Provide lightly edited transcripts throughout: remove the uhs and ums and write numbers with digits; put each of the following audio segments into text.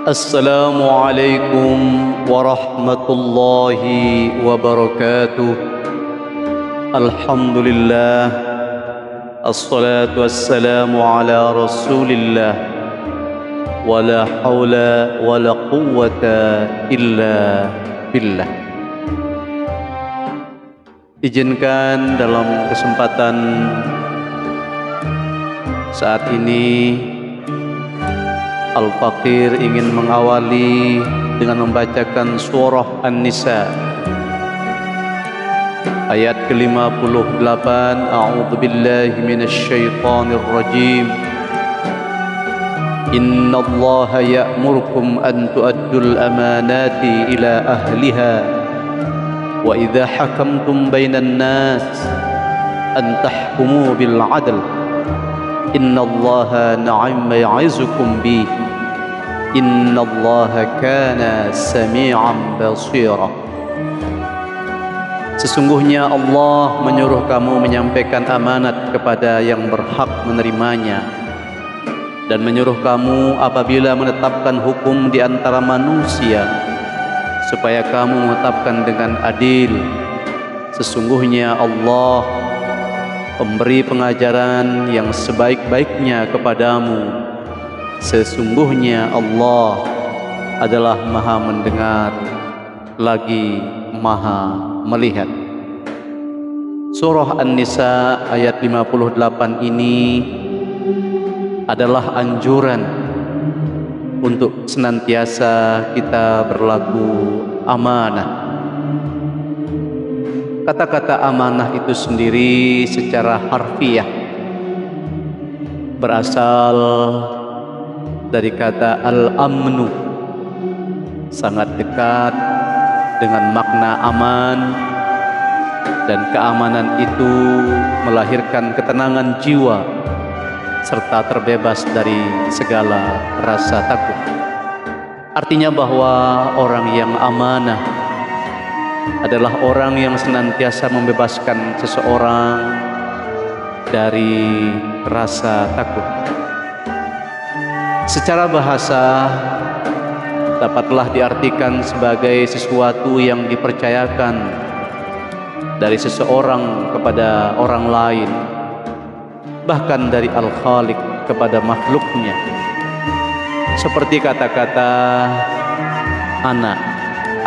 Assalamualaikum warahmatullahi wabarakatuh. Alhamdulillah, assalatu wassalamu ala rasulillah, wala hawla wala quwwata illa billah. Izinkan dalam kesempatan saat ini Al-Faqir ingin mengawali dengan membacakan surah An-Nisa ayat ke-58. A'udzu billahi minasy syaithanir rajim. Innallaha ya'murukum an tu'addul amanati ila ahliha wa idza hakamtum bainan nas an tahkumu bil 'adl. Innallaha na'imma ya'izukum bih. Innallaha kana sami'an basira. Sesungguhnya Allah menyuruh kamu menyampaikan amanat kepada yang berhak menerimanya, dan menyuruh kamu apabila menetapkan hukum di antara manusia supaya kamu menetapkan dengan adil. Sesungguhnya Allah pemberi pengajaran yang sebaik-baiknya kepadamu. Sesungguhnya Allah adalah Maha mendengar lagi Maha melihat. Surah An-Nisa ayat 58 ini adalah anjuran untuk senantiasa kita berlaku amanah. Kata-kata amanah itu sendiri secara harfiah berasal dari kata al-amnu, sangat dekat dengan makna aman, dan keamanan itu melahirkan ketenangan jiwa serta terbebas dari segala rasa takut. Artinya bahwa orang yang amanah adalah orang yang senantiasa membebaskan seseorang dari rasa takut. Secara bahasa dapatlah diartikan sebagai sesuatu yang dipercayakan dari seseorang kepada orang lain, bahkan dari Al-Khaliq kepada makhluknya. Seperti kata-kata anak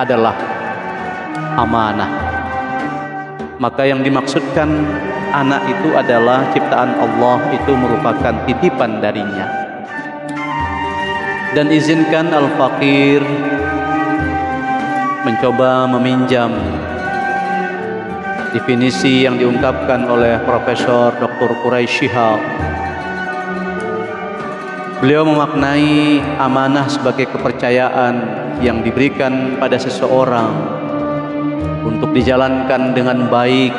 adalah amanah. Maka yang dimaksudkan anak itu adalah ciptaan Allah, itu merupakan titipan darinya. Dan izinkan Al-Faqir mencoba meminjam definisi yang diungkapkan oleh Profesor Dr. Quraisy Shihab. Beliau memaknai amanah sebagai kepercayaan yang diberikan pada seseorang untuk dijalankan dengan baik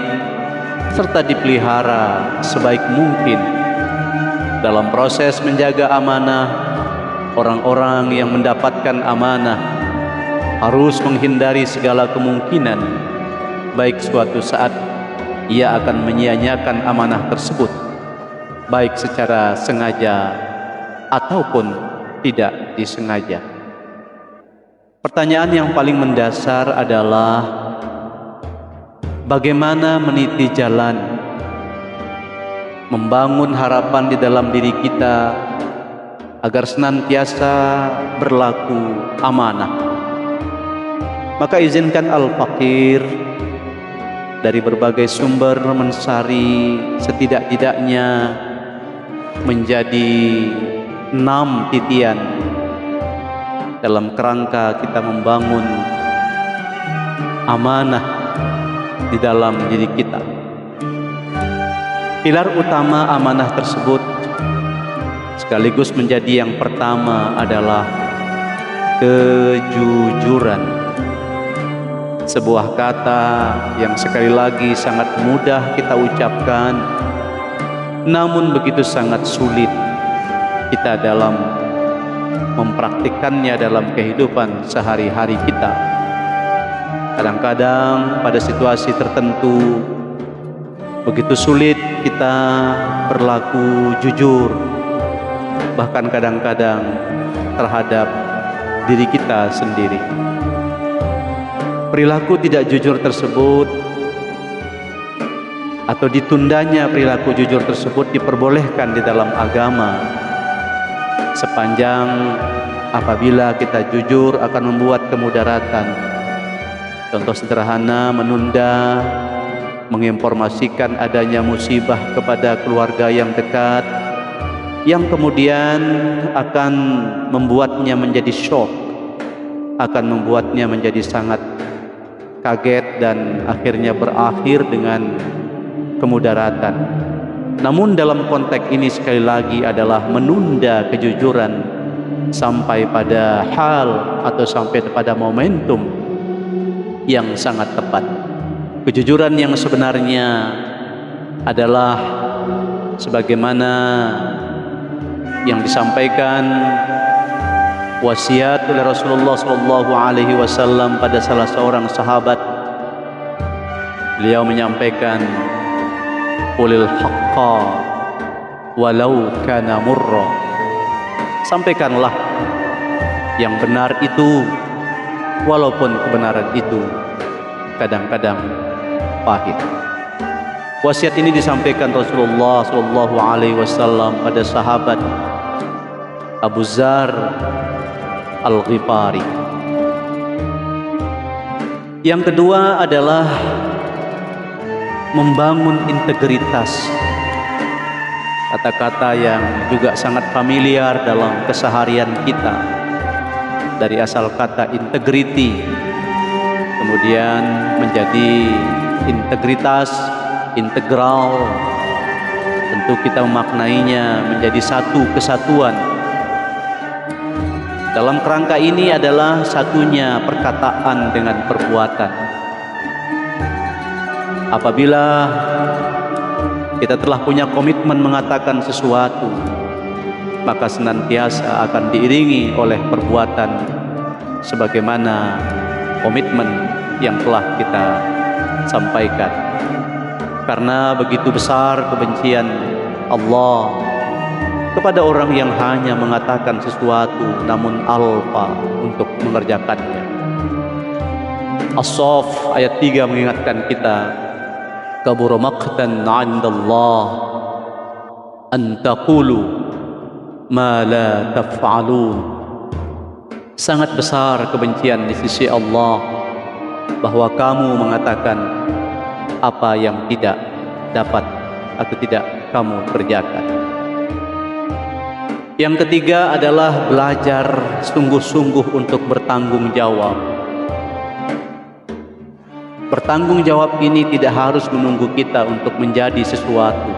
serta dipelihara sebaik mungkin. Dalam proses menjaga amanah, orang-orang yang mendapatkan amanah harus menghindari segala kemungkinan baik suatu saat ia akan menyia-nyiakan amanah tersebut, baik secara sengaja ataupun tidak disengaja. Pertanyaan yang paling mendasar adalah bagaimana meniti jalan membangun harapan di dalam diri kita agar senantiasa berlaku amanah. Maka izinkan Al-Faqir dari berbagai sumber mensari setidak-tidaknya menjadi 6 titian dalam kerangka kita membangun amanah di dalam diri kita. Pilar utama amanah tersebut sekaligus menjadi yang pertama adalah kejujuran. Sebuah kata yang sekali lagi sangat mudah kita ucapkan, namun begitu sangat sulit kita dalam mempraktikkannya dalam kehidupan sehari-hari kita. Kadang-kadang pada situasi tertentu begitu sulit kita berlaku jujur, bahkan kadang-kadang terhadap diri kita sendiri. Perilaku tidak jujur tersebut atau ditundanya perilaku jujur tersebut diperbolehkan di dalam agama sepanjang apabila kita jujur akan membuat kemudaratan. Contoh sederhana, menunda menginformasikan adanya musibah kepada keluarga yang dekat, yang kemudian akan membuatnya menjadi syok, akan membuatnya menjadi sangat kaget dan akhirnya berakhir dengan kemudaratan. Namun dalam konteks ini sekali lagi adalah menunda kejujuran sampai pada hal atau sampai pada momentum yang sangat tepat. Kejujuran yang sebenarnya adalah sebagaimana yang disampaikan wasiat oleh Rasulullah SAW pada salah seorang sahabat. Beliau menyampaikan, qulil haqqa walau kana murra. Sampaikanlah yang benar itu walaupun kebenaran itu kadang-kadang pahit. Wasiat ini disampaikan Rasulullah SAW pada sahabat Abu Dzar Al-Ghifari. Yang kedua adalah membangun integritas. Kata-kata yang juga sangat familiar dalam keseharian kita, dari asal kata integrity kemudian menjadi integritas, integral. Tentu kita memaknainya menjadi satu kesatuan. Dalam kerangka ini adalah satunya perkataan dengan perbuatan. Apabila kita telah punya komitmen mengatakan sesuatu, maka senantiasa akan diiringi oleh perbuatan sebagaimana komitmen yang telah kita sampaikan. Karena begitu besar kebencian Allah kepada orang yang hanya mengatakan sesuatu namun alpa untuk mengerjakannya. As-Saff ayat 3 mengingatkan kita, kabura maqtan 'indallah an taqulu ma la taf'alun. Sangat besar kebencian di sisi Allah bahwa kamu mengatakan apa yang tidak dapat atau tidak kamu kerjakan. Yang ketiga adalah belajar sungguh-sungguh untuk bertanggung jawab. Bertanggung jawab ini tidak harus menunggu kita untuk menjadi sesuatu,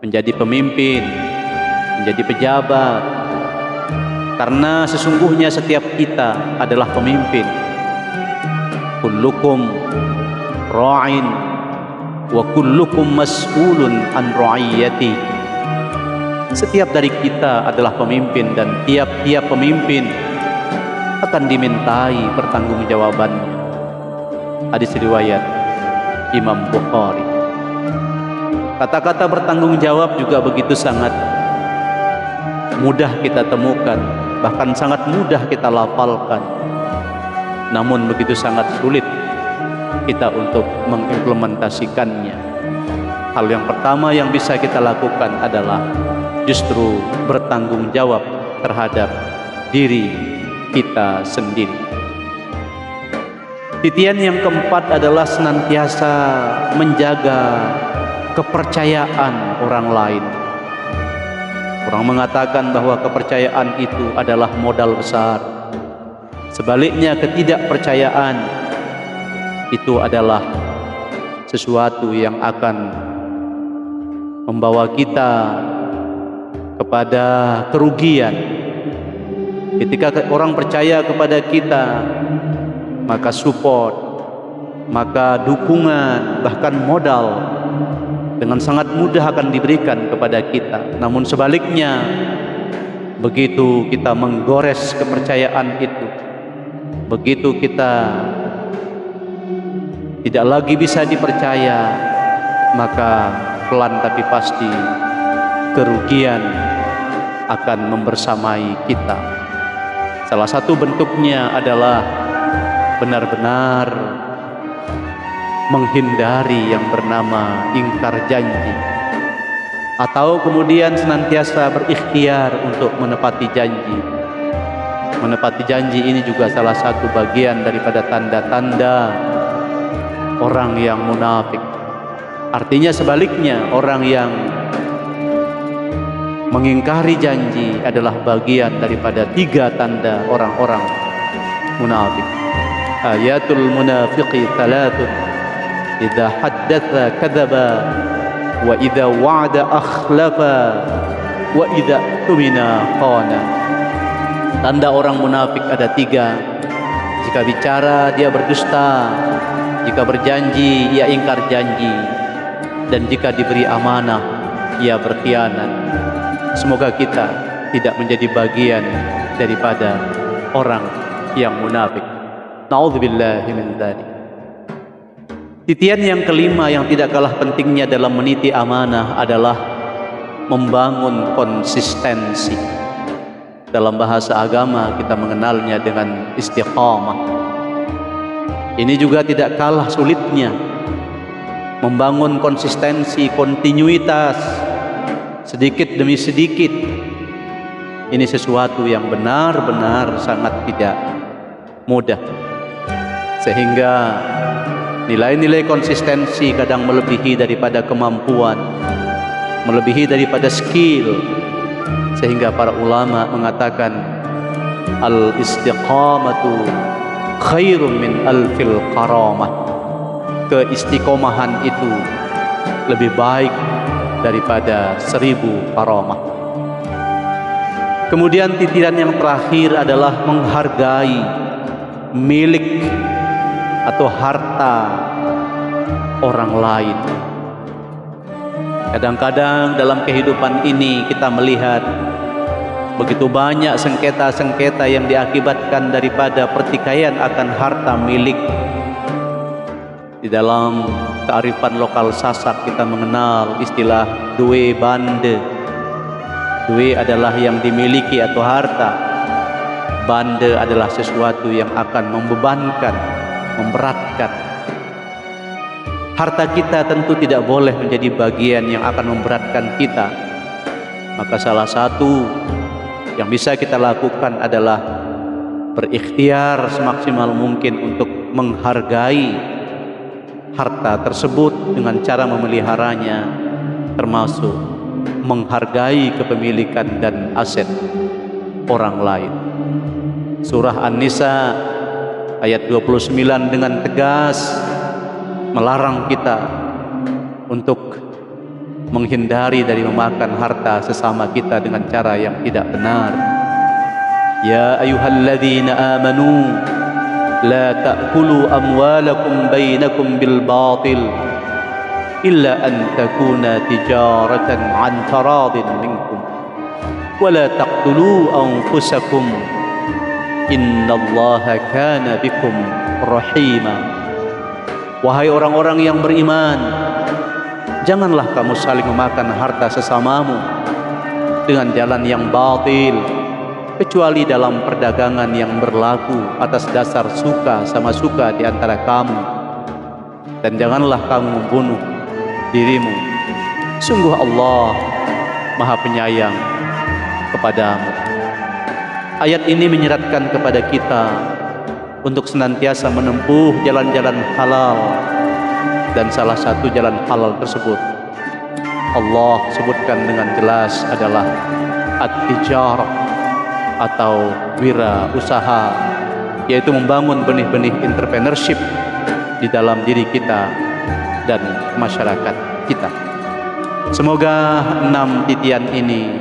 menjadi pemimpin, menjadi pejabat, karena sesungguhnya setiap kita adalah pemimpin. Kullukum ra'in wa kullukum mas'ulun an ra'iyati. Setiap dari kita adalah pemimpin dan tiap-tiap pemimpin akan dimintai pertanggungjawabannya. Hadis riwayat Imam Bukhari. Kata-kata bertanggung jawab juga begitu sangat mudah kita temukan, bahkan sangat mudah kita lafalkan. Namun begitu sangat sulit kita untuk mengimplementasikannya. Hal yang pertama yang bisa kita lakukan adalah justru bertanggung jawab terhadap diri kita sendiri. Titian yang keempat adalah senantiasa menjaga kepercayaan orang lain. Orang mengatakan bahwa kepercayaan itu adalah modal besar. Sebaliknya, ketidakpercayaan itu adalah sesuatu yang akan membawa kita kepada kerugian. Ketika orang percaya kepada kita, maka support, maka dukungan, bahkan modal dengan sangat mudah akan diberikan kepada kita. Namun sebaliknya, begitu kita menggores kepercayaan itu, begitu kita tidak lagi bisa dipercaya, maka pelan tapi pasti kerugian akan membersamai kita. Salah satu bentuknya adalah benar-benar menghindari yang bernama ingkar janji, atau kemudian senantiasa berikhtiar untuk menepati janji. Menepati janji ini juga salah satu bagian daripada tanda-tanda orang yang munafik. Artinya sebaliknya, orang yang mengingkari janji adalah bagian daripada 3 tanda orang-orang munafik. Ayatul munafiqi 3: idza haddatsa kadzaba, wa idza wa'ada akhlafa, wa idza tumina khana. Tanda orang munafik ada 3. Jika bicara dia berdusta, jika berjanji ia ingkar janji, dan jika diberi amanah ia berkhianat. Semoga kita tidak menjadi bagian daripada orang yang munafik. Na'udzubillahi min dzalik. Titian yang kelima yang tidak kalah pentingnya dalam meniti amanah adalah membangun konsistensi. Dalam bahasa agama kita mengenalnya dengan istiqamah. Ini juga tidak kalah sulitnya. Membangun konsistensi, kontinuitas, sedikit demi sedikit. Ini sesuatu yang benar-benar sangat tidak mudah. Sehingga nilai-nilai konsistensi kadang melebihi daripada kemampuan, melebihi daripada skill. Sehingga para ulama mengatakan al-istiqamatu khairun min alfil karamah. Keistiqomahan itu lebih baik daripada 1000 karamah. Kemudian titian yang terakhir adalah menghargai milik atau harta orang lain. Kadang-kadang dalam kehidupan ini kita melihat begitu banyak sengketa-sengketa yang diakibatkan daripada pertikaian akan harta milik. Di dalam kearifan lokal Sasak kita mengenal istilah duwe bande. Duwe adalah yang dimiliki atau harta. Bande adalah sesuatu yang akan membebankan, memberatkan. Harta kita tentu tidak boleh menjadi bagian yang akan memberatkan kita. Maka salah satu yang bisa kita lakukan adalah berikhtiar semaksimal mungkin untuk menghargai harta tersebut dengan cara memeliharanya, termasuk menghargai kepemilikan dan aset orang lain. Surah An-Nisa ayat 29 dengan tegas melarang kita untuk menghindari dari memakan harta sesama kita dengan cara yang tidak benar. Ya ayyuhalladzina amanu la ta'kulu amwalakum bainakum bil batil illa an takuna tijaratan an taradin minkum wa la taqtulu anfusakum innallaha kana bikum rahima. Wahai orang-orang yang beriman, janganlah kamu saling memakan harta sesamamu dengan jalan yang batil, kecuali dalam perdagangan yang berlaku atas dasar suka sama suka di antara kamu. Dan janganlah kamu membunuh dirimu. Sungguh Allah Maha Penyayang kepadamu. Ayat ini menyeratkan kepada kita untuk senantiasa menempuh jalan-jalan halal. Dan salah satu jalan halal tersebut Allah sebutkan dengan jelas adalah at-tijarah atau wira usaha, yaitu membangun benih-benih entrepreneurship di dalam diri kita dan masyarakat kita. Semoga 6 titian ini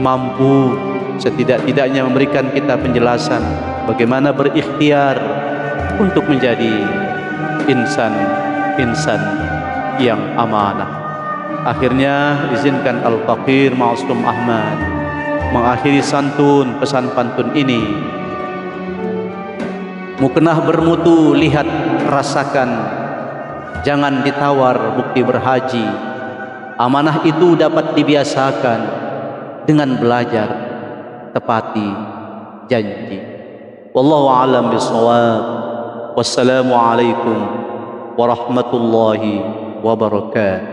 mampu setidak-tidaknya memberikan kita penjelasan bagaimana berikhtiar untuk menjadi insan yang amanah. Akhirnya izinkan Al-Faqir Ma'asum Ahmad mengakhiri santun pesan pantun ini. Muknah bermutu, lihat rasakan, jangan ditawar bukti berhaji. Amanah itu dapat dibiasakan dengan belajar, tepati janji. Wallahu a'lam bishawab. Wassalamualaikum warahmatullahi wabarakatuh.